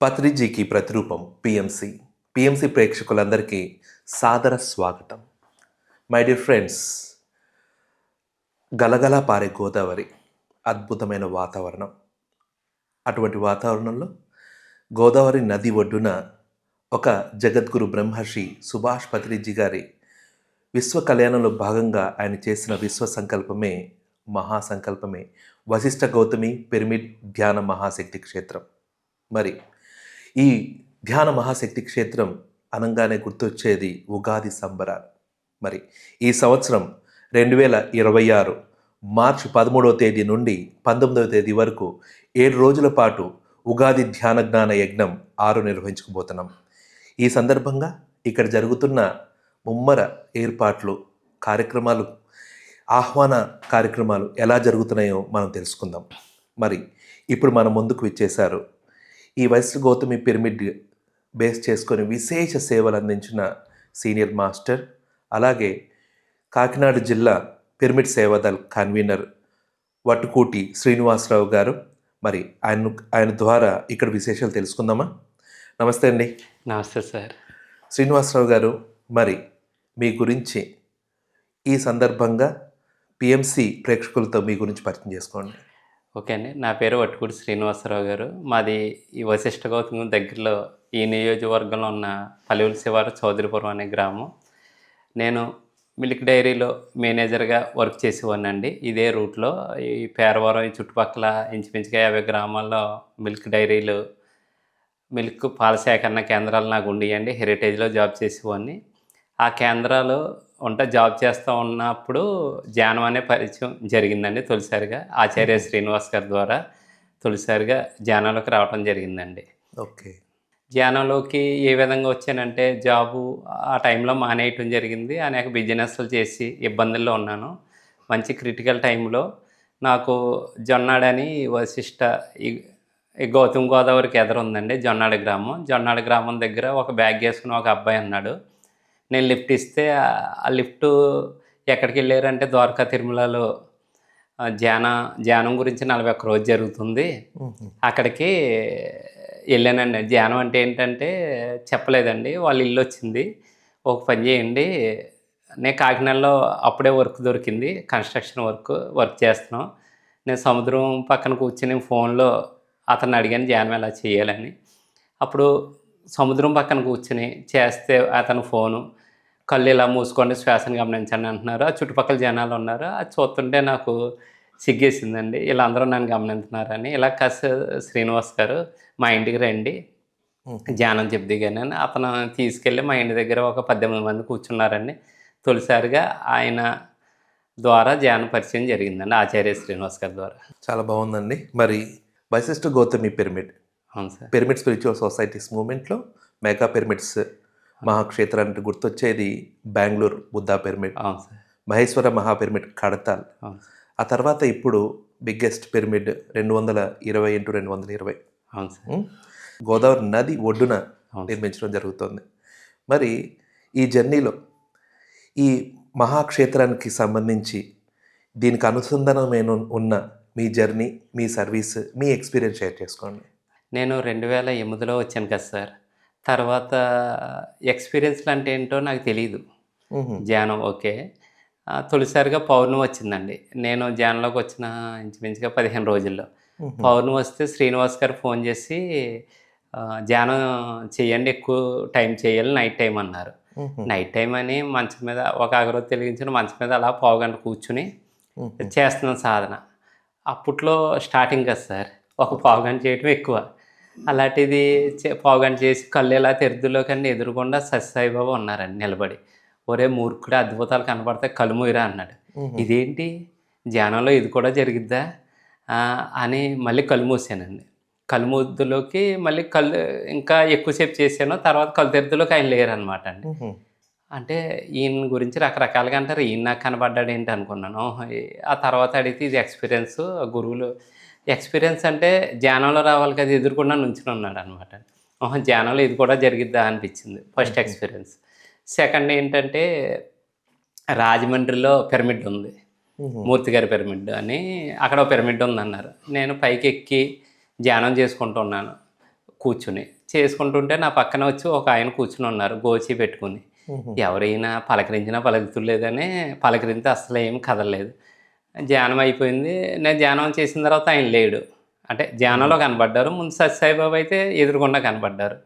పత్రిజీకి ప్రతిరూపం PMC. PMC ప్రేక్షకులందరికీ సాదర స్వాగతం. మై డియర్ ఫ్రెండ్స్, గలగలా పారే గోదావరి, అద్భుతమైన వాతావరణం. అటువంటి వాతావరణంలో గోదావరి నది ఒడ్డున ఒక జగద్గురు బ్రహ్మర్షి సుభాష్ పత్రిజీ గారి విశ్వ కళ్యాణంలో భాగంగా ఆయన చేసిన విశ్వ సంకల్పమే మహాసంకల్పమే వశిష్ఠ గౌతమి పిరమిడ్ ధ్యాన మహాశక్తి క్షేత్రం. మరి ఈ ధ్యాన మహాశక్తి క్షేత్రం అనగానే గుర్తొచ్చేది ఉగాది సంబరాలు. మరి ఈ సంవత్సరం 2026 మార్చి 13వ తేదీ నుండి 19వ తేదీ వరకు 7 రోజుల పాటు ఉగాది ధ్యాన జ్ఞాన యజ్ఞం 6 నిర్వహించుకోబోతున్నాం. ఈ సందర్భంగా ఇక్కడ జరుగుతున్న ముమ్మర ఏర్పాట్లు, కార్యక్రమాలు, ఆహ్వాన కార్యక్రమాలు ఎలా జరుగుతున్నాయో మనం తెలుసుకుందాం. మరి ఇప్పుడు మన ముందుకు ఇచ్చేశారు ఈ వశిష్ఠ గౌతమి పిరమిడ్ బేస్ చేసుకొని విశేష సేవలు అందించిన సీనియర్ మాస్టర్, అలాగే కాకినాడ జిల్లా పిరమిడ్ సేవాదల్ కన్వీనర్ వట్టుకూటి శ్రీనివాసరావు గారు. మరి ఆయన ద్వారా ఇక్కడ విశేషాలు తెలుసుకుందామా? నమస్తే అండి. నమస్తే సార్. శ్రీనివాసరావు గారు, మరి మీ గురించి ఈ సందర్భంగా పిఎంసి ప్రేక్షకులతో మీ గురించి పరిచయం చేసుకోండి. ఓకే అండి, నా పేరు వట్టుకూటి శ్రీనివాసరావు గారు. మాది ఈ వశిష్ఠ గౌతమి దగ్గరలో ఈ నియోజకవర్గంలో ఉన్న పల్లెవుల శివారు చౌదరిపురం అనే గ్రామం. నేను మిల్క్ డైరీలో మేనేజర్గా వర్క్ చేసేవాడినండి. ఇదే రూట్లో ఈ పేరవరం ఈ చుట్టుపక్కల ఇంచుమించుగా 50 గ్రామాల్లో మిల్క్ డైరీలు, మిల్క్ పాల సేకరణ కేంద్రాలు నాకు ఉండేయండి. హెరిటేజ్లో జాబ్ చేసేవాడిని. ఆ కేంద్రాలు జాబ్ చేస్తూ ఉన్నప్పుడు ధ్యానం అనే పరిచయం జరిగిందండి. తొలిసారిగా ఆచార్య శ్రీనివాస్ గారి ద్వారా తొలిసారిగా ధ్యానంలోకి రావడం జరిగిందండి. ఓకే. ధ్యానంలోకి ఏ విధంగా వచ్చానంటే, జాబు ఆ టైంలో మానేయటం జరిగింది. అనేక బిజినెస్లు చేసి ఇబ్బందుల్లో ఉన్నాను. మంచి క్రిటికల్ టైంలో నాకు జొన్నాడని వశిష్ఠ ఈ గౌతమ్ గోదావరికి ఎదురుందండి జొన్నాడ గ్రామం. జొన్నాడ గ్రామం దగ్గర ఒక బ్యాగ్ వేసుకుని ఒక అబ్బాయి అన్నాడు. నేను లిఫ్ట్ ఇస్తే ఆ లిఫ్టు ఎక్కడికి వెళ్ళారంటే ద్వారకా తిరుమలలో ధ్యానం గురించి 41 రోజు జరుగుతుంది, అక్కడికి వెళ్ళానండి. ధ్యానం అంటే ఏంటంటే చెప్పలేదండి. వాళ్ళ ఇల్లు వచ్చింది. ఒక పని చేయండి, నేను కాకినాడలో అప్పుడే వర్క్ దొరికింది, కన్స్ట్రక్షన్ వర్క్ చేస్తున్నాం. నేను సముద్రం పక్కన కూర్చుని ఫోన్లో అతన్ని అడిగాను ధ్యానం ఎలా చేయాలని. అప్పుడు సముద్రం పక్కన కూర్చుని చేస్తే అతను ఫోను, కళ్ళు ఇలా మూసుకోండి, శ్వాసను గమనించండి అంటున్నారు. ఆ చుట్టుపక్కల జనాలు ఉన్నారు. అది చూస్తుంటే నాకు సిగ్గేసిందండి, ఇలా అందరూ నన్ను గమనిస్తున్నారని. ఇలా కాస్త శ్రీనివాస్ గారు మా ఇంటికి రండి, ధ్యానం చెప్దిగాని అతను తీసుకెళ్ళి మా ఇంటి దగ్గర ఒక 18 మంది కూర్చున్నారండి. తొలిసారిగా ఆయన ద్వారా ధ్యాన పరిచయం జరిగిందండి, ఆచార్య శ్రీనివాస్ గారి ద్వారా. చాలా బాగుందండి. మరి వశిష్ఠ గౌతమి పిరమిడ్, అవును సార్, పిరమిడ్ స్పిరిచువల్ సొసైటీస్ మూమెంట్లో మెగా పిరమిడ్స్ మహాక్షేత్రానికి గుర్తొచ్చేది బెంగళూరు బుద్ధా పిరమిడ్, అవును సార్, మహేశ్వర మహాపిరమిడ్ కడతాల్. అవును సార్, ఆ తర్వాత ఇప్పుడు బిగ్గెస్ట్ పిరమిడ్ 220x220. అవును సార్, గోదావరి నది ఒడ్డున నిర్మించడం జరుగుతుంది. మరి ఈ జర్నీలో ఈ మహాక్షేత్రానికి సంబంధించి దీనికి అనుసంధానమైన ఉన్న మీ జర్నీ, మీ సర్వీస్, మీ ఎక్స్పీరియన్స్ షేర్ చేసుకోండి. నేను 2008లో వచ్చాను కదా సార్. తర్వాత ఎక్స్పీరియన్స్లు అంటే ఏంటో నాకు తెలీదు. ధ్యానం ఓకే. తొలిసారిగా పౌర్ణమి వచ్చిందండి. నేను ధ్యానంలోకి వచ్చిన ఇంచుమించుగా 15 రోజుల్లో పౌర్ణమి వస్తే శ్రీనివాస్ గారు ఫోన్ చేసి ధ్యానం చేయండి, ఎక్కువ టైం చేయాలి, నైట్ టైం అన్నారు. నైట్ టైం అని మంచం మీద ఒక అగరొత్తి వెలిగించిన మంచం మీద అలా పావుగంట కూర్చుని చేస్తున్నాను సాధన. అప్పట్లో స్టార్టింగ్ కదా సార్, ఒక పావుగంట చేయటం ఎక్కువ. అలాంటిది పావుగంట చేసి కళ్ళు ఎలా తెరుదులో కానీ ఎదురుగుండా సత్యసాయిబాబా ఉన్నారండి నిలబడి. ఒరే మూర్ఖుడు, అద్భుతాలు కనపడతాయి, కళ్ళు మూయరా అన్నాడు. ఇదేంటి ధ్యానంలో ఇది కూడా జరిగిద్దా అని మళ్ళీ కళ్ళు మూసానండి. కళ్ళు మూద్దులోకి మళ్ళీ కళ్ళు ఇంకా ఎక్కువసేపు చేశాను. తర్వాత కళ్ళు తెరుదులోకి ఆయన లేరనమాట అండి. అంటే ఈయన గురించి రకరకాలుగా అంటారు, ఈయన నాకు కనబడ్డాడు ఏంటి అనుకున్నాను. ఆ తర్వాత అడిగితే ఇది ఎక్స్పీరియన్స్, గురువులు ఎక్స్పీరియన్స్ అంటే ధ్యానంలో రావాలి కదా, ఎదురుకుండా నుంచుని ఉన్నాడు అనమాట. ధ్యానంలో ఇది కూడా జరిగిద్దా అనిపించింది ఫస్ట్ ఎక్స్పీరియన్స్. సెకండ్ ఏంటంటే రాజమండ్రిలో పిరమిడ్ ఉంది, మూర్తిగారి పిరమిడ్ అని, అక్కడ పిరమిడ్ ఉందన్నారు. నేను పైకి ఎక్కి ధ్యానం చేసుకుంటున్నాను. కూర్చుని. చేసుకుంటుంటే నా పక్కన వచ్చి ఒక ఆయన కూర్చుని ఉన్నారు గోచి పెట్టుకుని. ఎవరైనా పలకరించినా పలుకుతలేదని పలకరిస్తే అస్సలేం కదలలేదు. ధ్యానం అయిపోయింది. నేను ధ్యానం చేసిన తర్వాత ఆయన లేడు. అంటే ధ్యానంలో కనపడ్డారు. ముందు సత్యసాయిబాబా అయితే ఎదురుగుండా కనపడ్డారు.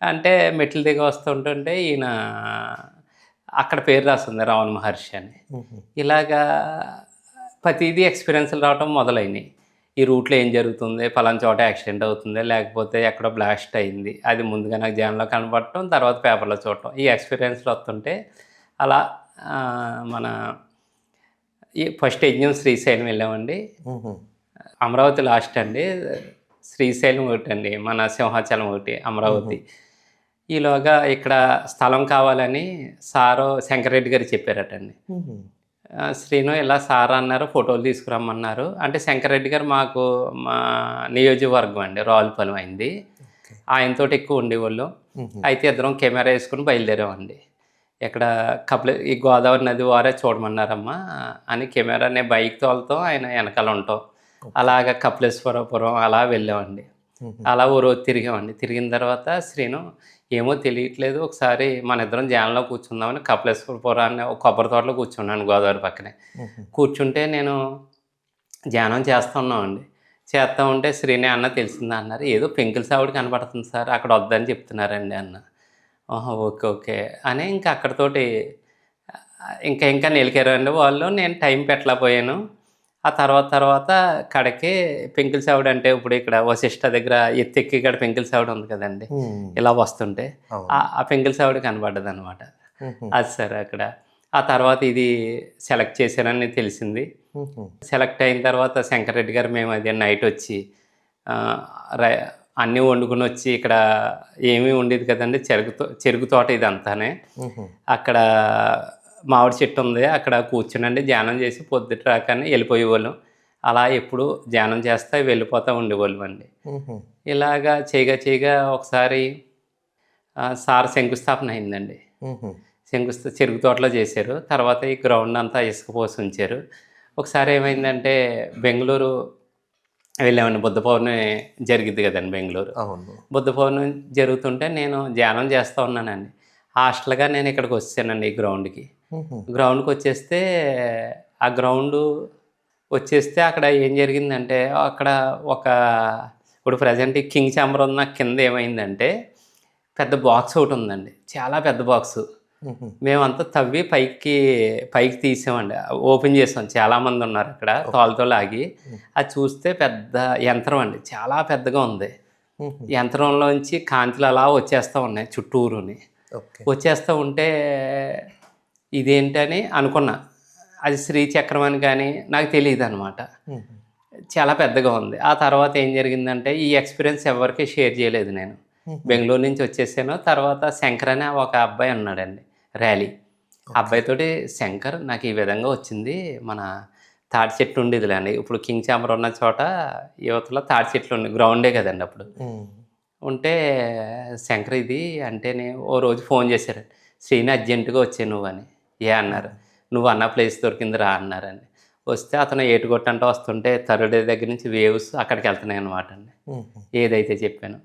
అంటే మెట్లు దిగి వస్తుంటుంటే ఈయన అక్కడ పేరు రాస్తుంది రమణ మహర్షి అని. ఇలాగా ప్రతిదీ ఎక్స్‌పీరియన్స్‌లు రావటం మొదలైనయి. ఈ రూట్‌లో ఏం జరుగుతుంది, పలానా చోట యాక్సిడెంట్ అవుతుంది, లేకపోతే ఎక్కడో బ్లాస్ట్ అయింది. అది ముందుగా నాకు ధ్యానంలో కనపడటం, తర్వాత పేపర్‌లో చూడటం. ఈ ఎక్స్‌పీరియన్స్‌లు వస్తుంటే అలా మన ఈ ఫస్ట్ యజ్ఞం శ్రీశైలం వెళ్ళామండి. అమరావతి లాస్ట్ అండి. శ్రీశైలం ఒకటండి. మన సింహాచలం ఒకటి, అమరావతి. ఈలోగా ఇక్కడ స్థలం కావాలని సారు శంకర్రెడ్డి గారు చెప్పారటండి. శ్రీను ఇలా సార్ అన్నారు, ఫోటోలు తీసుకురమ్మన్నారు. అంటే శంకర్రెడ్డి గారు మాకు మా నియోజకవర్గం అండి, రావులపాలెం అయింది. ఆయనతోటి ఎక్కువ ఉండేవాళ్ళం. అయితే ఇద్దరం కెమెరా వేసుకుని బయలుదేరామండి. ఇక్కడ ఈ గోదావరి నది వారే చూడమన్నారమ్మా అని కెమెరా నేను బైక్ తోలుతాం, ఆయన వెనకాల ఉంటాం. అలాగ కపిలేశ్వరపురం అలా వెళ్ళామండి. అలా ఓ రోజు తిరిగామండి. తిరిగిన తర్వాత శ్రీను ఏమో తెలియట్లేదు, ఒకసారి మన ఇద్దరం ధ్యానంలో కూర్చుందామని కపిలేశ్వరపురాన్ని ఒక కొబ్బరి తోటలో కూర్చున్నాను గోదావరి పక్కనే. కూర్చుంటే నేను ధ్యానం చేస్తున్నామండి. చేస్తూ ఉంటే శ్రీని అన్న తెలిసిందా అన్నారు. ఏదో పెంకుల సావిడి కనపడుతుంది సార్, అక్కడ వద్దని చెప్తున్నారండి అన్న. ఓకే ఓకే అని ఇంకా అక్కడితోటి ఇంకా నిలికారండి వాళ్ళు. నేను టైం పెట్టలేకపోయాను. ఆ తర్వాత కడకి పెంకుల సావిడి అంటే ఇప్పుడు ఇక్కడ వశిష్ఠ దగ్గర ఎత్తెక్కి ఇక్కడ పెంకుల సావిడి ఉంది కదండి, ఇలా వస్తుంటే ఆ పెంకుల సావిడి కనపడ్డది అనమాట. అది సార్ అక్కడ. ఆ తర్వాత ఇది సెలెక్ట్ చేశానని తెలిసింది. సెలెక్ట్ అయిన తర్వాత శంకర్రెడ్డి గారు మేము అదే నైట్ వచ్చి అన్నీ వండుకుని వచ్చి, ఇక్కడ ఏమీ ఉండేది కదండి, చెరుకు తోట ఇదంతానే. అక్కడ మామిడి చెట్టు ఉంది, అక్కడ కూర్చునండి ధ్యానం చేసి పొద్దుట రాకని వెళ్ళిపోయేవాళ్ళం. అలా ఎప్పుడు ధ్యానం చేస్తే వెళ్ళిపోతూ ఉండేవాళ్ళం అండి. ఇలాగా చేయగా ఒకసారి సార్ శంకుస్థాపన అయిందండి. చెరుకు తోటలో చేశారు. తర్వాత ఈ గ్రౌండ్ అంతా ఇసుక పోసి ఉంచారు. ఒకసారి ఏమైందంటే బెంగళూరు వెళ్ళామండి. బుద్ధ పౌర్ణమి జరిగిద్ది కదండి బెంగళూరు. బుద్ధ పౌర్ణమి జరుగుతుంటే నేను ధ్యానం చేస్తూ ఉన్నానండి. హాస్టల్గా నేను ఇక్కడికి వచ్చానండి ఈ గ్రౌండ్కి. గ్రౌండ్కి వచ్చేస్తే ఆ గ్రౌండ్ వచ్చేస్తే అక్కడ ఏం జరిగిందంటే, అక్కడ ఇప్పుడు ప్రజెంట్ ఈ కింగ్ ఛాంబర్ ఉన్న కింద ఏమైందంటే పెద్ద బాక్స్ ఒకటి ఉందండి, చాలా పెద్ద బాక్సు. మేమంతా తవ్వి పైకి తీసామండి, ఓపెన్ చేసాం. చాలామంది ఉన్నారు అక్కడ తోలతో లాగి. అది చూస్తే పెద్ద యంత్రం అండి, చాలా పెద్దగా ఉంది. యంత్రంలోంచి కాంతులు అలా వచ్చేస్తూ ఉన్నాయి చుట్టూరుని. వచ్చేస్తూ ఉంటే ఇదేంటని అనుకున్నా. అది శ్రీచక్రం అని కానీ నాకు తెలియదు అనమాట. చాలా పెద్దగా ఉంది. ఆ తర్వాత ఏం జరిగిందంటే ఈ ఎక్స్పీరియన్స్ ఎవరికి షేర్ చేయలేదు నేను. బెంగళూరు నుంచి వచ్చేసాను. తర్వాత శంకర్ అనే ఒక అబ్బాయి ఉన్నాడండి, ర్యాలీ. అబ్బాయితోటి శంకర్ నాకు ఈ విధంగా వచ్చింది, మన తాటి చెట్టు ఉండేదిలేండి, ఇప్పుడు కింగ్ ఛాంబర్ ఉన్న చోట యువతలో తాటి చెట్లు ఉండే గ్రౌండే కదండి అప్పుడు. ఉంటే శంకర్ ఇది అంటేనే ఓ రోజు ఫోన్ చేశారు, శ్రీని అర్జెంటుగా వచ్చాయి నువ్వు అని. అన్నారు, నువ్వు అన్న ప్లేస్ దొరికింది రా అన్నారండి. వస్తే అతను ఏటుగొట్టంటే వస్తుంటే థర్డ్ దగ్గర నుంచి వేవ్స్ అక్కడికి వెళ్తున్నాయి అనమాట అండి. ఏదైతే చెప్పాను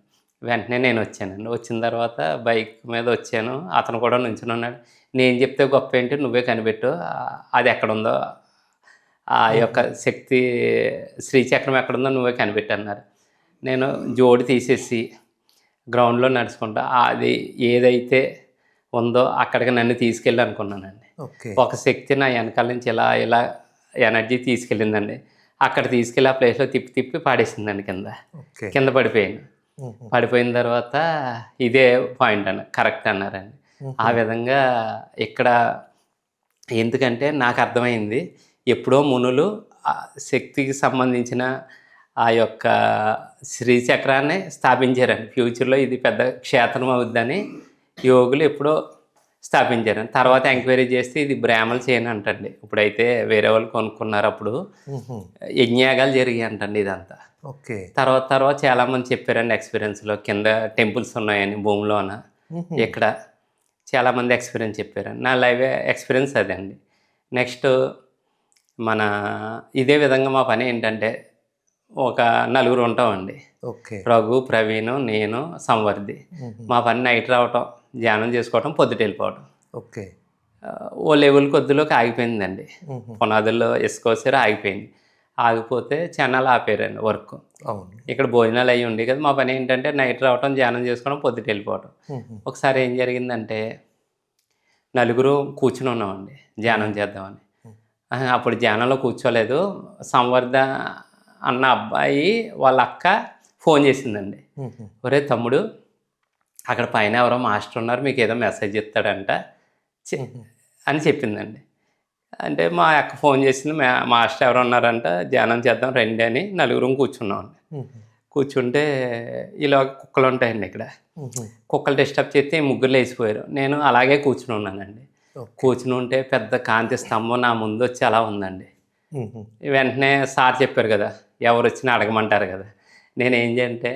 వెంటనే నేను వచ్చానండి. వచ్చిన తర్వాత బైక్ మీద వచ్చాను. అతను కూడా నుంచుని ఉన్నాడు. నేను చెప్తే గొప్ప ఏంటి, నువ్వే కనిపెట్టు అది ఎక్కడుందో, ఆ యొక్క శక్తి శ్రీచక్రం ఎక్కడుందో నువ్వే కనిపెట్టన్నారు. నేను జోడి తీసేసి గ్రౌండ్లో నడుచుకుంటా అది ఏదైతే ఉందో అక్కడికి నన్ను తీసుకెళ్ళి అనుకున్నానండి. ఒక శక్తి నా వెనకాల నుంచి ఇలా ఎనర్జీ తీసుకెళ్ళిందండి. అక్కడ తీసుకెళ్ళి ఆ ప్లేస్లో తిప్పి పాడేసిందండి కింద పడిపోయాను. పడిపోయిన తర్వాత ఇదే పాయింట్ అన్న కరెక్ట్ అన్నారండి. ఆ విధంగా ఇక్కడ ఎందుకంటే నాకు అర్థమైంది, ఎప్పుడో మునులు శక్తికి సంబంధించిన ఆ యొక్క శ్రీచక్రాన్ని స్థాపించారండి. ఫ్యూచర్లో ఇది పెద్ద క్షేత్రం అవుద్దని యోగులు ఎప్పుడో స్థాపించారండి. తర్వాత ఎంక్వైరీ చేస్తే ఇది బ్రాహ్మణులు చేయను అంటండి. ఇప్పుడైతే వేరే వాళ్ళు కొనుక్కున్నారు. అప్పుడు యజ్ఞయాగాలు జరిగాయి అంటండి ఇదంతా. తర్వాత చాలామంది చెప్పారండి ఎక్స్పీరియన్స్లో, కింద టెంపుల్స్ ఉన్నాయని భూమిలోన. ఇక్కడ చాలామంది ఎక్స్పీరియన్స్ చెప్పారండి. నా లైవ్ ఎక్స్పీరియన్స్ అదే అండి. నెక్స్ట్ ఇదే విధంగా మా పని ఏంటంటే ఒక నలుగురు ఉంటామండి. ఓకే. రఘు, ప్రవీణ్, నేను, సంవర్ధి. మా పని నైట్ రావటం, ధ్యానం చేసుకోవటం, పొద్దుట వెళ్ళిపోవటం. ఓకే. ఓ లెవెల్ కొద్దిలోకి ఆగిపోయిందండి. హుహు. పునాదుల్లో ఇసుకొచ్చారు, ఆగిపోయింది. ఆగిపోతే చెన్నాలు ఆపేరండి వర్క్. అవును. ఇక్కడ భోజనాలు అయ్యి ఉండేవి కదా. మా పని ఏంటంటే నైట్ రావటం, ధ్యానం చేసుకోవడం, పొద్దుట వెళ్ళిపోవటం. హుహు. ఒకసారి ఏం జరిగిందంటే నలుగురు కూర్చుని ఉన్నామండి ధ్యానం చేద్దామని. అప్పుడు ధ్యానంలో కూర్చోలేదు. సంవర్ధ అన్న అబ్బాయి వాళ్ళ అక్క ఫోన్ చేసిందండి. హుహు. ఒరే తమ్ముడు, అక్కడ పైన ఎవరో మాస్టర్ ఉన్నారు, మీకు ఏదో మెసేజ్ ఇస్తాడంట హుహు. అని చెప్పిందండి. అంటే మా అక్క ఫోన్ చేసింది, మాస్టర్ ఎవరు ఉన్నారంట, ధ్యానం చేద్దాం రండి అని నలుగురం కూర్చున్నామండి. హుహు. కూర్చుంటే ఇలా కుక్కలు ఉంటాయండి ఇక్కడ. హుహు. కుక్కలు డిస్టర్బ్ చేస్తే ఈ ముగ్గురు లేచిపోయారు. నేను అలాగే కూర్చుని ఉన్నానండి. ఓకే. కూర్చుని ఉంటే పెద్ద కాంతి స్తంభం నా ముందు వచ్చి అలా ఉందండి. హుహు. వెంటనే సార్ చెప్పారు కదా, ఎవరు వచ్చినా అడగమంటారు కదా. నేనేం చేయంటే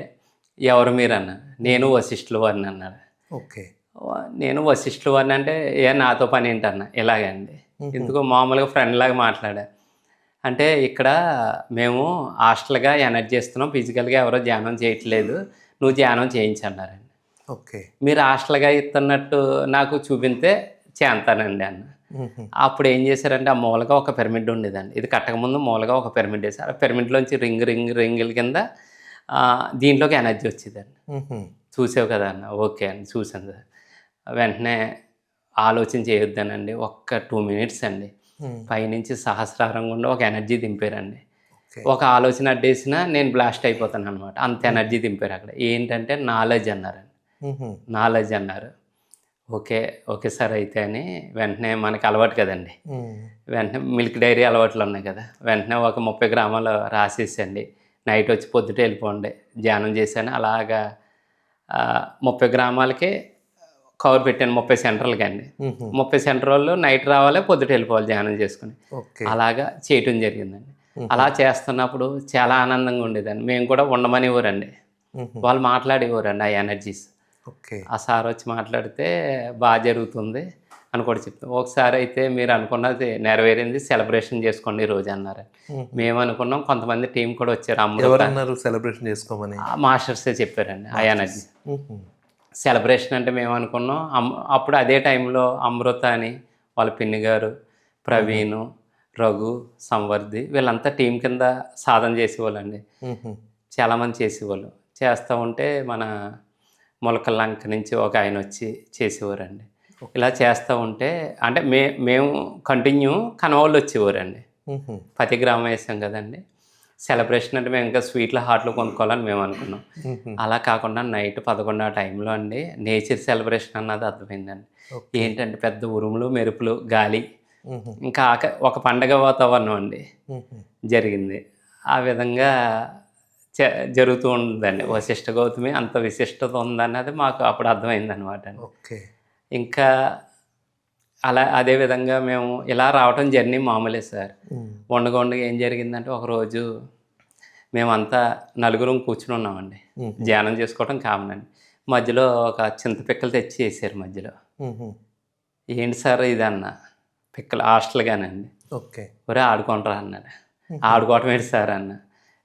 ఎవరు మీరు అన్నా. నేను వశిష్ఠుల వారిని అన్నాడు. ఓకే. నేను వశిష్ఠుల వారిని అంటే ఏ నాతో పని ఏంటన్నా ఇలాగండి. ఎందుకో మామూలుగా ఫ్రెండ్ లాగా మాట్లాడా. అంటే ఇక్కడ మేము హాస్టల్గా ఎనర్జీ ఇస్తున్నాం, ఫిజికల్గా ఎవరో ధ్యానం చేయట్లేదు, నువ్వు ధ్యానం చేయించన్నారండి. ఓకే. మీరు హాస్టల్గా ఇస్తున్నట్టు నాకు చూపితే చేస్తానండి అన్న. హుహు. అప్పుడు ఏం చేశారంటే ఆ మూలగా ఒక పిరమిడ్ ఉండేదండి. ఇది కట్టకముందు మూలగా ఒక పిరమిడ్ వేశారు. ఆ పిరమిడ్లోంచి రింగుల కింద దీంట్లోకి ఎనర్జీ వచ్చేదండి. హుహు. చూసావు కదా అన్న. ఓకే అండి, చూసాను సార్. వెంటనే ఆలోచన చేయొద్దానండి. ఒక్క 2 మినిట్స్ అండి. హ్మ్. పైనుంచి సహస్రారం గుండా ఒక ఎనర్జీ దింపారండి. ఓకే. ఒక ఆలోచన అడ్డేసినా నేను బ్లాస్ట్ అయిపోతాను అనమాట. అంత ఎనర్జీ దింపారు అక్కడ. ఏంటంటే నాలెడ్జ్ అన్నారండి. హుహు. నాలెడ్జ్ అన్నారు. ఓకే. ఓకే సార్ అయితే అని వెంటనే మనకు అలవాటు కదండి. హ్మ్. వెంటనే మిల్క్ డైరీ అలవాట్లు ఉన్నాయి కదా. వెంటనే ఒక 30 గ్రాములు రాసేసండి. నైట్ వచ్చి పొద్దుట వెళ్ళిపోండి. ధ్యానం చేశాను. అలాగా 30 గ్రామాలకి కవర్ పెట్టాను 30 సెంటర్లకండి. హుహు. 30 సెంటరోళ్ళు నైట్ రావాలి, పొద్దుట వెళ్ళిపోవాలి ధ్యానం చేసుకుని. ఓకే. అలాగా చేయటం జరిగిందండి. అలా చేస్తున్నప్పుడు చాలా ఆనందంగా ఉండేదండి. మేము కూడా ఉండమనేవారండి. హుహు. వాళ్ళు మాట్లాడేవారండి ఆ ఎనర్జీస్. ఓకే. ఆ సార్ వచ్చి మాట్లాడితే జరుగుతుంది అని కూడా చెప్తాం. ఒకసారి అయితే మీరు అనుకున్నది నెరవేరింది, సెలబ్రేషన్ చేసుకోండి ఈరోజు అన్నారు. హుహు. మేము అనుకున్నాం, కొంతమంది టీం కూడా వచ్చారు. అమృత ఎవరన్నారు సెలబ్రేషన్ చేసుకోమని? మాస్టర్సే చెప్పారండి ఆ ఎనర్జీ. హుహు. సెలబ్రేషన్ అంటే మేము అనుకున్నాం. అప్పుడు అదే టైంలో అమృత అని వాళ్ళ పిన్ని గారు, ప్రవీణ్, రఘు, సంవర్ధి వీళ్ళంతా టీం కింద సాధన చేసేవాళ్ళండి. హుహు. చాలామంది చేసేవాళ్ళు. చేస్తూ ఉంటే మన మొలకల లంక నుంచి ఒక ఆయన వచ్చి చేసేవారండి. ఇలా చేస్తూ ఉంటే అంటే మేము కంటిన్యూ కనవాళ్ళు వచ్చేవారండి. హుహు. 10 గ్రాములు వేసాం కదండి. సెలబ్రేషన్ అంటే మేము ఇంకా స్వీట్లు, హాట్లు కొనుక్కోవాలని మేము అనుకున్నాం. హుహు. అలా కాకుండా నైట్ 11 ఆ టైంలో అండి నేచర్ సెలబ్రేషన్ అన్నది అర్థమైందండి. ఓకే. ఏంటంటే పెద్ద ఉరుములు, మెరుపులు, గాలి, హుహు. ఇంకా ఒక పండగ వాతావరణం అండి హుహు. జరిగింది. ఆ విధంగా జరుగుతూ ఉందండి. వశిష్ఠ గౌతమి అంత విశిష్టత ఉందన్నది మాకు అప్పుడు అర్థమైందనమాట అండి. ఓకే. ఇంకా అదే విధంగా మేము ఇలా రావటం జర్నీ మామూలే సార్. హ్మ్. ఉండగా ఏం జరిగిందంటే ఒకరోజు మేమంతా నలుగురం కూర్చుని ఉన్నామండి. హుహు. ధ్యానం చేసుకోవటం కామన్ అండి. మధ్యలో ఒక చింతపిక్కలు తెచ్చి వేసారు మధ్యలో. హుహు. ఏంటి సార్ ఇది అన్న. పిక్కలు హాస్టల్‌గానండి. ఓకే. ఒరేయ్ ఆడుకోండిరా అన్నాడు. ఆడుకోవటం ఏంటి సార్ అన్నా.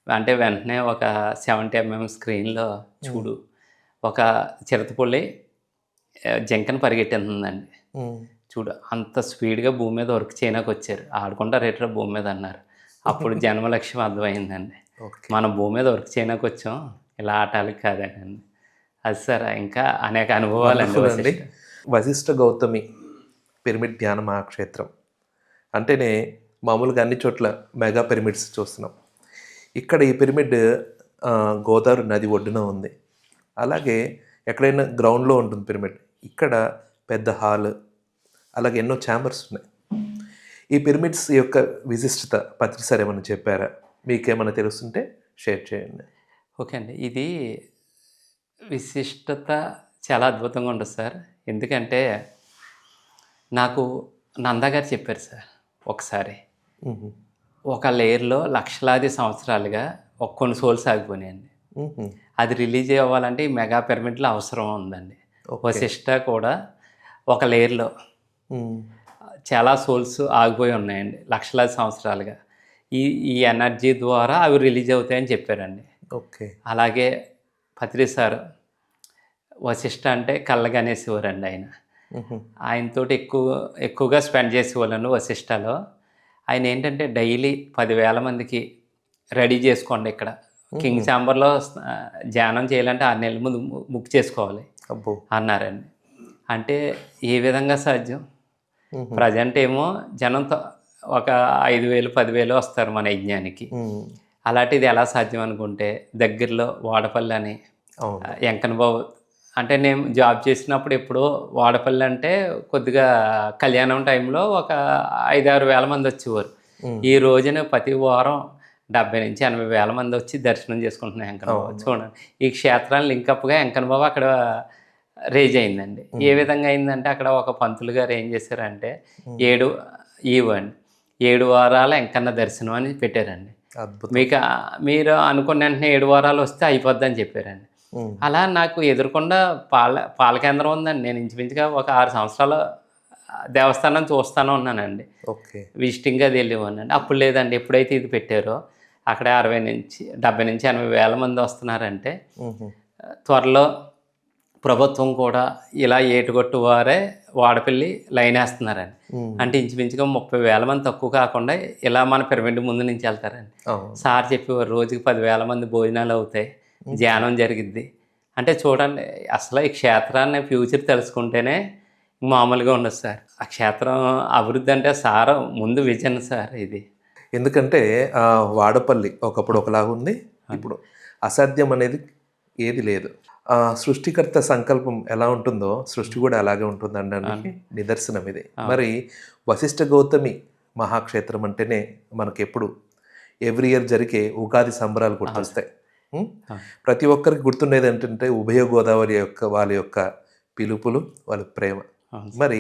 అంటే వెంటనే ఒక 70 mm స్క్రీన్‌లో చూడు ఒక చిరుతపులి జింకని పరిగెట్టిందండి. హ్మ్. చూడు అంత స్పీడ్‌గా భూమి మీద వర్క్ చేయనీకొచ్చారు. ఆడుకుంటారేట్రా భూమి మీద అన్నారు. అప్పుడు జన్మ లక్ష్యం అర్థమైందండి. ఓకే. మనం భూమి మీద వర్క్ చేయనీకొచ్చాం, ఇలా ఆటాలకి కాదనండి. అది సార్ ఇంకా అనేక అనుభవాలండి వండర్ఫుల్ అండి. వశిష్ఠ. వశిష్ఠ గౌతమి పిరమిడ్ ధ్యాన మహాక్షేత్రం అంటేనే మామూలుగా అన్ని చోట్ల మెగా పిరమిడ్స్ చూస్తున్నాం. ఇక్కడ ఈ పిరమిడ్ గోదావరి నది ఒడ్డున ఉంది. అలాగే ఎక్కడైనా గ్రౌండ్లో ఉంటుంది పిరమిడ్. ఇక్కడ పెద్ద హాల్, అలాగే ఎన్నో ఛాంబర్స్ ఉన్నాయి. ఈ పిరమిడ్స్ యొక్క విశిష్టత పత్రి సార్ ఏమైనా చెప్పారా? మీకేమైనా తెలుస్తుంటే షేర్ చేయండి. ఓకే అండి. ఇది విశిష్టత చాలా అద్భుతంగా ఉంటుంది సార్. ఎందుకంటే నాకు నందా గారు చెప్పారు సార్ ఒకసారి. హుహు. ఒక లేయర్‌లో లక్షలాది సంవత్సరాలుగా కొన్ని సోల్స్ ఆగిపోయినాయండి. హుహు. అది రిలీజ్ అవ్వాలంటే ఈ మెగా పిరమిడ్‌లో అవసరం ఉందండి. ఓకే. వశిష్ట కూడా ఒక లేయర్‌లో హ్మ్. చాలా సోల్స్ ఆగిపోయి ఉన్నాయండి లక్షలాది సంవత్సరాలుగా. ఈ ఈ ఎనర్జీ ద్వారా అవి రిలీజ్ అవుతాయని చెప్పారండి. ఓకే. అలాగే పత్రి సార్ వశిష్ఠ అంటే కళ్ళగా అనేసేవారండి ఆయన. హుహు. ఆయనతోటి ఎక్కువగా స్పెండ్ చేసేవాళ్ళను వశిష్ఠలో. ఆయన ఏంటంటే డైలీ 10,000 మందికి రెడీ చేసుకోండి ఇక్కడ. కింగ్ చాంబర్‌లో ధ్యానం చేయాలంటే 6 నెలల ముందు బుక్ చేసుకోవాలి అబ్బో! అన్నారండి. అంటే ఏ విధంగా సాధ్యం? హుహు. ప్రజెంట్ ఏమో జనంతో ఒక 5,000, 10,000 వస్తారు మన యజ్ఞానికి. హ్మ్. అలాంటిది ఎలా సాధ్యం అనుకుంటే దగ్గరలో వాడపల్లి అని అవును. ఎంకన్ బాబు అంటే నేను జాబ్ చేసినప్పుడు ఎప్పుడో వాడపల్లి అంటే కొద్దిగా కళ్యాణం టైంలో ఒక 5, 6 వేల మంది వచ్చేవారు. హ్మ్. ఈ రోజున ప్రతి వారం 70,000-80,000 వేల మంది వచ్చి దర్శనం చేసుకుంటున్నారు ఎంకన్ బాబు. అవును. చూడండి ఈ క్షేత్రాన్ని లింకప్‌గా ఎంకన్ బాబు అక్కడ రేజ్ అయిందండి. ఏ విధంగా అయిందంటే అక్కడ ఒక పంతులు గారు ఏం చేశారంటే 7 ఈవండి 7 వారాల ఎంకన్న దర్శనం అని పెట్టారండి. అద్భుతం. మీరు అనుకున్న వెంటనే 7 వారాలు వస్తే అయిపోద్దని చెప్పారండి. హ్మ్. అలా నాకు ఎదురుగుండా పాల కేంద్రం ఉందండి. నేను ఇంచుమించుగా ఒక 6 సంవత్సరాలు దేవస్థానం చూస్తానే ఉన్నానండి. ఓకే. విజిటింగ్‌గా అది వెళ్ళేవాడినండి. అప్పుడు లేదండి. ఎప్పుడైతే ఇది పెట్టారో అక్కడ 70,000-80,000 వేల మంది వస్తున్నారంటే హుహు. త్వరలో ప్రభుత్వం కూడా ఇలా ఏటుగొట్టు వారే వాడపల్లి లైనేస్తున్నారండి. హ్మ్. అంటే ఇంచుమించుగా 30,000 మంది తక్కువ కాకుండా ఇలా మన పిరమిడ్ ముందు నుంచి వెళ్తారండి. అవును. సార్ చెప్పేవారు రోజుకి 10,000 మంది భోజనాలు అవుతాయి. ధ్యానం జరిగిద్ది. అంటే చూడండి అసలు ఈ క్షేత్రాన్ని ఫ్యూచర్ తెలుసుకుంటేనే మామూలుగా ఉండదు సార్. ఆ క్షేత్రం అభివృద్ధి అంటే సార్ ముందు విజన్ సార్ ఇది. ఎందుకంటే వాడపల్లి ఒకప్పుడు ఒకలాగుంది. ఇప్పుడు అసాధ్యం అనేది ఏది లేదు. సృష్టికర్త సంకల్పం ఎలా ఉంటుందో సృష్టి కూడా అలాగే ఉంటుందనడానికి నిదర్శనం ఇది. మరి వశిష్ఠ గౌతమి మహాక్షేత్రం అంటేనే మనకెప్పుడు ఎవ్రీ ఇయర్ జరిగే ఉగాది సంబరాలు గుర్తొస్తాయి. ప్రతి ఒక్కరికి గుర్తుండేది ఏంటంటే ఉభయ గోదావరి వాళ్ళ యొక్క పిలుపులు, వాళ్ళ ప్రేమ. మరి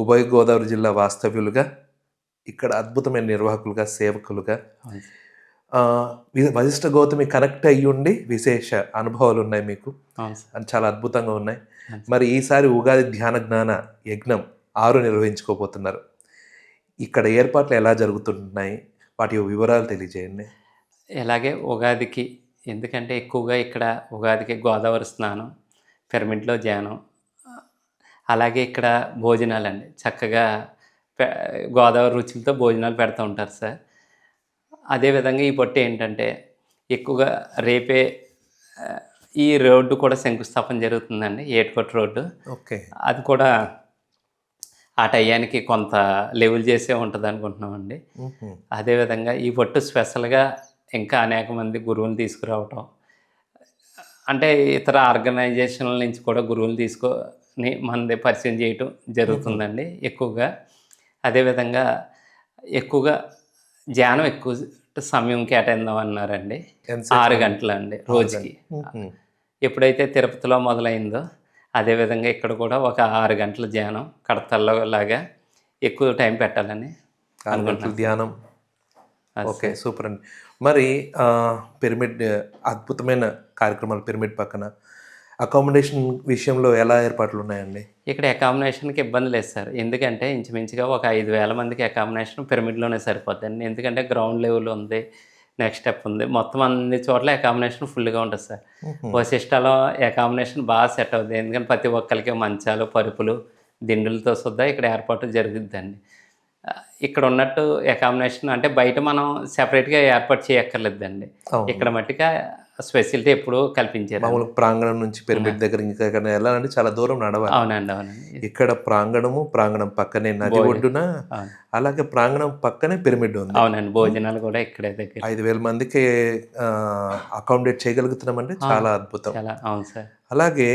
ఉభయ గోదావరి జిల్లా వాస్తవ్యులుగా ఇక్కడ అద్భుతమైన నిర్వాహకులుగా, సేవకులుగా వశిష్ఠ గౌతమి కనెక్ట్ అయ్యుండి విశేష అనుభవాలు ఉన్నాయి మీకు. చాలా అద్భుతంగా ఉన్నాయి. మరి ఈసారి ఉగాది ధ్యాన జ్ఞాన యజ్ఞం 6 నిర్వహించుకోబోతున్నారు. ఇక్కడ ఏర్పాట్లు ఎలా జరుగుతున్నాయి? వాటి వివరాలు తెలియజేయండి. ఇలాగే ఉగాదికి ఎందుకంటే ఎక్కువగా ఇక్కడ ఉగాదికి గోదావరి స్నానం, పిరమిడ్లో ధ్యానం, అలాగే ఇక్కడ భోజనాలండి చక్కగా గోదావరి రుచులతో భోజనాలు పెడుతూ ఉంటారు సార్. అదేవిధంగా ఈ పొట్టు ఏంటంటే ఎక్కువగా రేపే ఈ రోడ్డు కూడా శంకుస్థాపన జరుగుతుందండి. ఏటుకొట్టు రోడ్డు. ఓకే. అది కూడా ఆ టయానికి కొంత లెవెల్ చేసే ఉంటుంది అనుకుంటున్నామండి. అదేవిధంగా ఈ పొట్టు స్పెషల్గా ఇంకా అనేక మంది గురువులు తీసుకురావటం, అంటే ఇతర ఆర్గనైజేషన్ల నుంచి కూడా గురువులు తీసుకొని మనది పరిచయం చేయటం జరుగుతుందండి ఎక్కువగా. అదేవిధంగా ఎక్కువగా ధ్యానం ఎక్కువ సమయం కేటాయిద్దామన్నారండి. 6 గంటలండి రోజుకి. ఎప్పుడైతే తిరుపతిలో మొదలైందో అదేవిధంగా ఇక్కడ కూడా ఒక 6 గంటల ధ్యానం కడతల్లో లాగా ఎక్కువ టైం పెట్టాలని అనుకుంటున్నాను. ధ్యానం ఓకే, సూపర్ అండి. మరి పిరమిడ్ అద్భుతమైన కార్యక్రమాలు పిరమిడ్ పక్కన అకామిడేషన్ విషయంలో ఎలా ఏర్పాట్లు ఉన్నాయండి? ఇక్కడ అకామిడేషన్కి ఇబ్బంది లేదు సార్. ఎందుకంటే ఇంచుమించుగా ఒక 5,000 మందికి అకామిడేషన్ పిరమిడ్లోనే సరిపోద్దండి. ఎందుకంటే గ్రౌండ్ లెవెల్ ఉంది, నెక్స్ట్ స్టెప్ ఉంది, మొత్తం అన్ని చోట్ల అకామిడేషన్ ఫుల్గా ఉంటుంది సార్. వశిష్ఠలో అకామిడేషన్ బాగా సెట్ అవుతుంది. ఎందుకంటే ప్రతి ఒక్కరికి మంచాలు, పరుపులు, దిండులతో సుద్దా ఇక్కడ ఏర్పాటు జరుగుద్దండి. ఇక్కడ ఉన్నట్టు అకామిడేషన్ అంటే బయట మనం సెపరేట్గా ఏర్పాటు చేయక్కర్లేదండి. ఇక్కడ మట్టిగా స్పెషాలిటీ ఎప్పుడూ కల్పించారు. మామూలు ప్రాంగణం నుంచి పిరమిడ్ దగ్గర ఇంకా వెళ్ళాలంటే చాలా దూరం నడవాలి. అవునండి. ఇక్కడ ప్రాంగణం పక్కనే నది ఒడ్డున, అలాగే ప్రాంగణం పక్కనే పిరమిడ్ ఉంది. అవునండి. భోజనాలు కూడా ఇక్కడే దగ్గర 5,000 మందికి అకామిడేట్ చేయగలుగుతున్నామంటే చాలా అద్భుతం. అవును సార్. అలాగే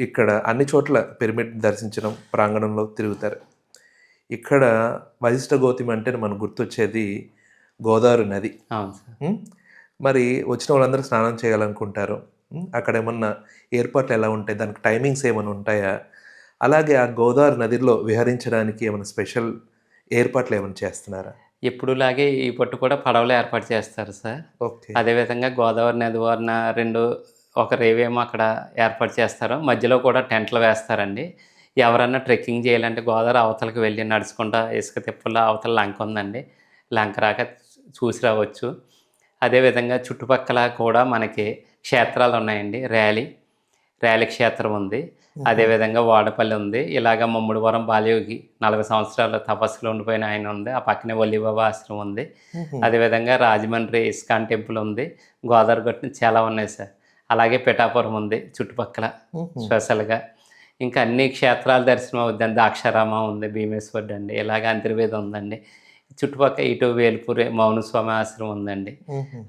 ఇక్కడ అన్ని చోట్ల పిరమిడ్ దర్శించడం, ప్రాంగణంలో తిరుగుతారు. ఇక్కడ వశిష్ఠ గౌతమి అంటే మనకు గుర్తొచ్చేది గోదావరి నది. అవును సార్. మరి వచ్చిన వాళ్ళందరూ స్నానం చేయాలనుకుంటారు. అక్కడ ఏమన్నా ఏర్పాట్లు ఎలా ఉంటాయి? దానికి టైమింగ్స్ ఏమైనా ఉంటాయా? అలాగే ఆ గోదావరి నదిలో విహరించడానికి ఏమైనా స్పెషల్ ఏర్పాట్లు ఏమైనా చేస్తున్నారా? ఎప్పుడులాగే ఈ పొట్టు కూడా పడవలు ఏర్పాటు చేస్తారు సార్. ఓకే. అదేవిధంగా గోదావరి నది వారిన ఒక రేవేమో అక్కడ ఏర్పాటు చేస్తారు. మధ్యలో కూడా టెంట్లు వేస్తారండి. ఎవరన్నా ట్రెక్కింగ్ చేయాలంటే గోదావరి అవతలకి వెళ్ళి నడుచుకుంటా ఇసుక తిప్పల్లో అవతల లంక ఉందండి. లంక రాక చూసి రావచ్చు. అదేవిధంగా చుట్టుపక్కల కూడా మనకి క్షేత్రాలు ఉన్నాయండి. ర్యాలీ క్షేత్రం ఉంది. అదేవిధంగా వాడపల్లి ఉంది. ఇలాగ ముమ్మడివరం బాలయోగి 40 సంవత్సరాలు తపస్సులో ఉండిపోయిన ఆయన ఉంది. ఆ పక్కనే వల్లిబాబా ఆశ్రమం ఉంది. అదేవిధంగా రాజమండ్రి ఇస్కాన్ టెంపుల్ ఉంది. గోదావరి గట్టున చాలా ఉన్నాయి సార్. అలాగే పిఠాపురం ఉంది చుట్టుపక్కల స్పెషల్‌గా. ఇంకా అన్ని క్షేత్రాల దర్శనం అవుద్దండి. ద్రాక్షారామం ఉంది, భీమేశ్వరుడు అండి, ఇలాగ అంతర్వేది ఉందండి. చుట్టుపక్కల ఇటు వేల్పూరి మౌనస్వామి ఆశ్రమం ఉందండి.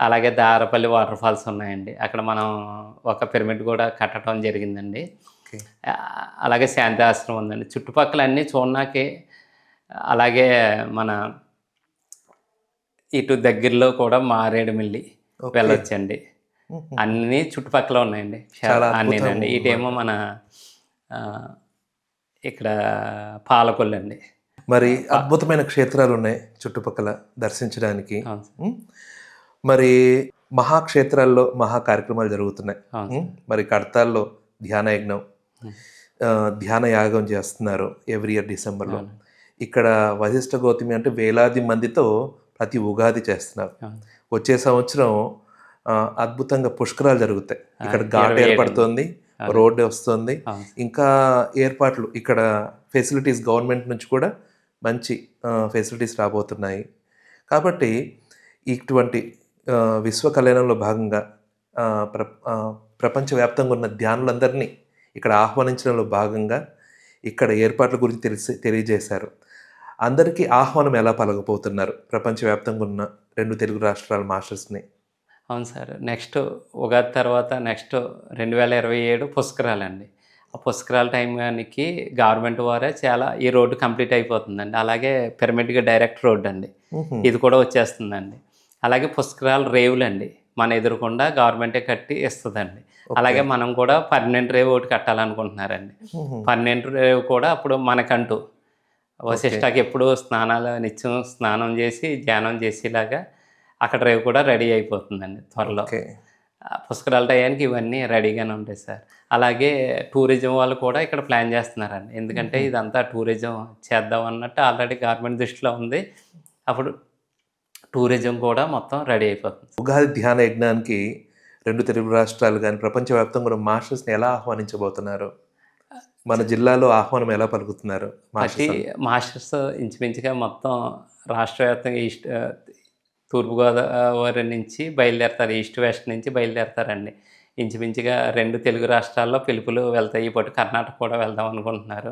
అలాగే దారపల్లి వాటర్ ఫాల్స్ ఉన్నాయండి. అక్కడ మనం ఒక పిరమిడ్ కూడా కట్టడం జరిగిందండి. ఓకే. అలాగే శాంతి ఆశ్రమం ఉందండి. చుట్టుపక్కల అన్నీ చూడడానికి అలాగే మన ఇటు దగ్గరలో కూడా మారేడుమిల్లి ఓకే. వెళ్ళొచ్చండి. అన్నీ చుట్టుపక్కల ఉన్నాయండి. చాలా అన్నీనండి. అద్భుతం ఇటేమో మన ఇక్కడ పాలకొల్లు అండి. మరి అద్భుతమైన క్షేత్రాలు ఉన్నాయి చుట్టుపక్కల దర్శించడానికి. అవును సార్. ఉమ్. మరి మహాక్షేత్రాల్లో మహా కార్యక్రమాలు జరుగుతున్నాయి. అవును సార్. మరి కడతాల్లో ధ్యాన యజ్ఞం, ఉమ్. ధ్యాన యాగం చేస్తున్నారు ఎవ్రీ ఇయర్ డిసెంబర్లో. అవును. ఇక్కడ వశిష్ఠ గౌతమి అంటే వేలాది మందితో ప్రతి ఉగాది చేస్తున్నారు. అవును. వచ్చే సంవత్సరం అద్భుతంగా పుష్కరాలు జరుగుతాయి. ఇక్కడ ఘాట్ 27 ఏర్పడుతుంది, రోడ్డు వస్తుంది, అవును. ఇంకా ఏర్పాట్లు ఇక్కడ ఫెసిలిటీస్ గవర్నమెంట్ నుంచి కూడా మంచి ఫెసిలిటీస్ రాబోతున్నాయి. కాబట్టి ఇటువంటి విశ్వ కళ్యాణంలో భాగంగా ప్రపంచవ్యాప్తంగా ఉన్న ధ్యానులందరినీ ఇక్కడ ఆహ్వానించడంలో భాగంగా ఇక్కడ ఏర్పాట్ల గురించి తెలియజేశారు. అందరికీ ఆహ్వానం ఎలా పలకపోతున్నారు ప్రపంచవ్యాప్తంగా ఉన్న 2 తెలుగు రాష్ట్రాల మాస్టర్స్ని? అవును సార్. నెక్స్ట్ ఉగాది తర్వాత నెక్స్ట్ 2027 పుష్కరాలండి. ఆ పుష్కరాల టైంకి గవర్నమెంట్ వారే చాలా ఈ రోడ్డు కంప్లీట్ అయిపోతుందండి. అలాగే పిరమిడ్‌గా డైరెక్ట్ రోడ్ అండి. ఇది కూడా వచ్చేస్తుందండి. అలాగే పుష్కరాలు రేవులండి. మన ఎదురుకుండా గవర్నమెంటే కట్టి ఇస్తదండి. అలాగే మనం కూడా పర్మనెంట్ రేవ్ ఒకటి కట్టాలనుకుంటున్నారండి. పర్మనెంట్ రేవ్ కూడా అప్పుడు మనకంటూ వశిష్ఠకి ఎప్పుడు నిత్యం స్నానం చేసి ధ్యానం చేసేలాగా అక్కడ రేవు కూడా రెడీ అయిపోతుందండి త్వరలో. ఓకే. పుష్కరాల టయానికి ఇవన్నీ రెడీగానే ఉంటాయి సార్. అలాగే టూరిజం వాళ్ళు కూడా ఇక్కడ ప్లాన్ చేస్తున్నారండి. ఎందుకంటే ఇదంతా టూరిజం చేద్దాం అన్నట్టు ఆల్రెడీ గవర్నమెంట్ దృష్టిలో ఉంది. అప్పుడు టూరిజం కూడా మొత్తం రెడీ అయిపోతుంది. ఉగాది ధ్యాన యజ్ఞానికి 2 తెలుగు రాష్ట్రాలు కానీ ప్రపంచవ్యాప్తంగా ఉన్న మాస్టర్స్ని ఎలా ఆహ్వానించబోతున్నారు? మన జిల్లాలో ఆహ్వానం ఎలా పలుకుతున్నారు ప్రతి మాస్టర్స్ ఇంచుమించుగా మొత్తం రాష్ట్ర వ్యాప్తంగా తూర్పుగోదావరి నుంచి బయలుదేరతారు. ఈస్ట్ వెస్ట్ నుంచి బయలుదేరతారండి. ఇంచుమించుగా 2 తెలుగు రాష్ట్రాల్లో పిలుపులు వెళ్తాయి. ఈ పూట కర్ణాటక కూడా వెళ్దాం అనుకుంటున్నారు.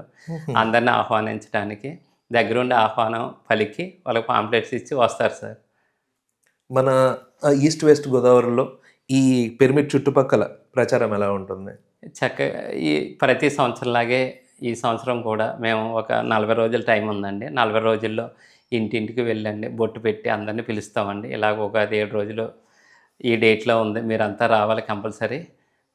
అందరిని ఆహ్వానించడానికి దగ్గరుండి ఆహ్వానం పలికి వాళ్ళకి పాంప్లెట్స్ ఇచ్చి వస్తారు సార్. మన ఈస్ట్ వెస్ట్ గోదావరిలో ఈ పిరమిడ్ చుట్టుపక్కల ప్రచారం ఎలా ఉంటుంది? చక్కగా ఈ ప్రతి సంవత్సరంలాగే ఈ సంవత్సరం కూడా మేము ఒక 40 రోజుల టైం ఉందండి. 40 రోజుల్లో ఇంటింటికి వెళ్ళండి, బొట్టు పెట్టి అందరినీ పిలుస్తామండి. ఇలాగ ఉగాది 7 రోజులు ఈ డేట్లో ఉంది, మీరంతా రావాలి కంపల్సరీ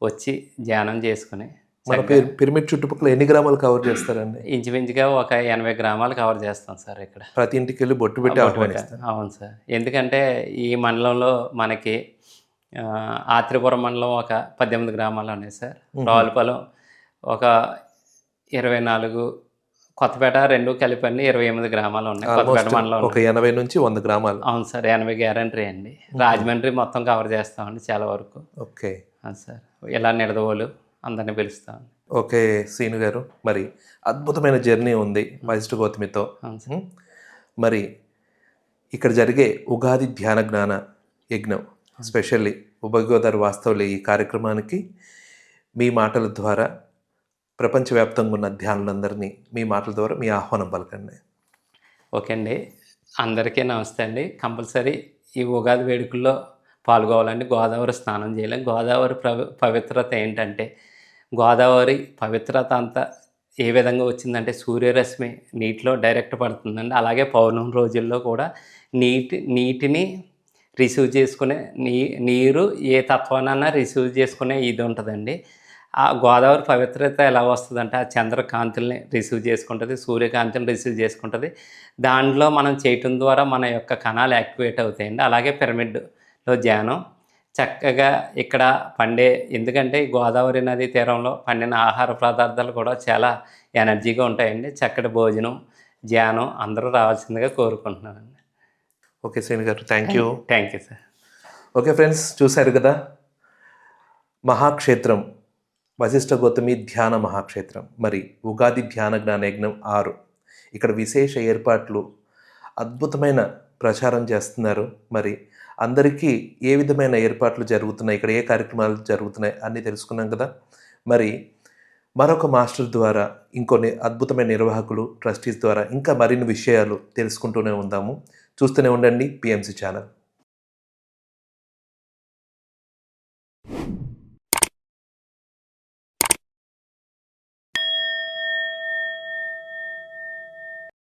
వచ్చి ధ్యానం చేసుకుని. మన పిరమిడ్ చుట్టుపక్కల ఎన్ని గ్రామాలు కవర్ చేస్తారండి? ఇంచుమించుగా ఒక 80 గ్రామాలు కవర్ చేస్తాం సార్. ఇక్కడ ప్రతి ఇంటికి వెళ్ళి బొట్టు పెట్టి ఆహ్వానిస్తారు. అవును సార్. ఎందుకంటే ఈ మండలంలో మనకి ఆత్రిపురం మండలం ఒక 18 గ్రామాలు ఉన్నాయి సార్. రావులపాలెం ఒక 24, కొత్తపేట 2 కలిపి 28 గ్రామాలు ఉన్నాయి కొత్తపేట మండలం. ఒక 80 నుంచి 100 గ్రామాలు. అవును సార్. 80 గ్యారంటీ అండి. రాజమండ్రి మొత్తం కవర్ చేస్తామండి చాలా వరకు. ఓకే. అవును సార్. ఇలా నిడదవోలు అందరినీ పిలుస్తామండి. ఓకే శ్రీను గారు, మరి అద్భుతమైన జర్నీ ఉంది వశిష్ఠ గౌతమితో. అవును సార్. మరి ఇక్కడ జరిగే ఉగాది ధ్యాన జ్ఞాన యజ్ఞం స్పెషల్లీ ఉభయ గోదావరి వాస్తవులు ఈ కార్యక్రమానికి మీ మాటల ద్వారా ప్రపంచవ్యాప్తంగా ఉన్న ధ్యానులందరినీ మీ మాటల ద్వారా మీ ఆహ్వానం పలకండి. ఓకే అండి. అందరికీ నమస్తే అండి. కంపల్సరీ ఈ ఉగాది వేడుకల్లో పాల్గొవాలండి. గోదావరి స్నానం చేయాలి. గోదావరి పవిత్రత ఏంటంటే, గోదావరి పవిత్రత అంతా ఏ విధంగా వచ్చిందంటే సూర్యరశ్మి నీటిలో డైరెక్ట్ పడుతుందండి. అలాగే పౌర్ణమి రోజుల్లో కూడా నీటిని రిసీవ్ చేసుకునే నీరు ఏ తత్వానైనా రిసీవ్ చేసుకునే ఇది ఉంటుందండి. ఆ గోదావరి పవిత్రత ఎలా వస్తుందంటే ఆ చంద్రకాంతుల్ని రిసీవ్ చేసుకుంటుంది, సూర్యకాంతిని రిసీవ్ చేసుకుంటుంది. దాంట్లో మనం చేయటం ద్వారా మన యొక్క కణాలు యాక్టివేట్ అవుతాయండి. అలాగే పిరమిడ్లో ధ్యానం చక్కగా ఇక్కడ ఎందుకంటే గోదావరి నది తీరంలో పండిన ఆహార పదార్థాలు కూడా చాలా ఎనర్జీగా ఉంటాయండి. చక్కటి భోజనం, ధ్యానం అందరూ రావాల్సిందిగా కోరుకుంటున్నానండి. ఓకే శ్రేణి గారు, thank you. Thank you sir. Okay friends, చూశారు కదా, మహాక్షేత్రం వశిష్ఠ గౌతమి ధ్యాన మహాక్షేత్రం, మరి ఉగాది ధ్యాన జ్ఞానయజ్ఞం 6 ఇక్కడ విశేష ఏర్పాట్లు, అద్భుతమైన ప్రచారం చేస్తున్నారు. మరి అందరికీ ఏ విధమైన ఏర్పాట్లు జరుగుతున్నాయి, ఇక్కడ ఏ కార్యక్రమాలు జరుగుతున్నాయి అన్నీ తెలుసుకున్నాం కదా. మరి మరొక మాస్టర్ ద్వారా, ఇంకొన్ని అద్భుతమైన నిర్వాహకులు, ట్రస్టీస్ ద్వారా ఇంకా మరిన్ని విషయాలు తెలుసుకుంటూనే ఉందాము. చూస్తూనే ఉండండి పిఎంసి ఛానల్.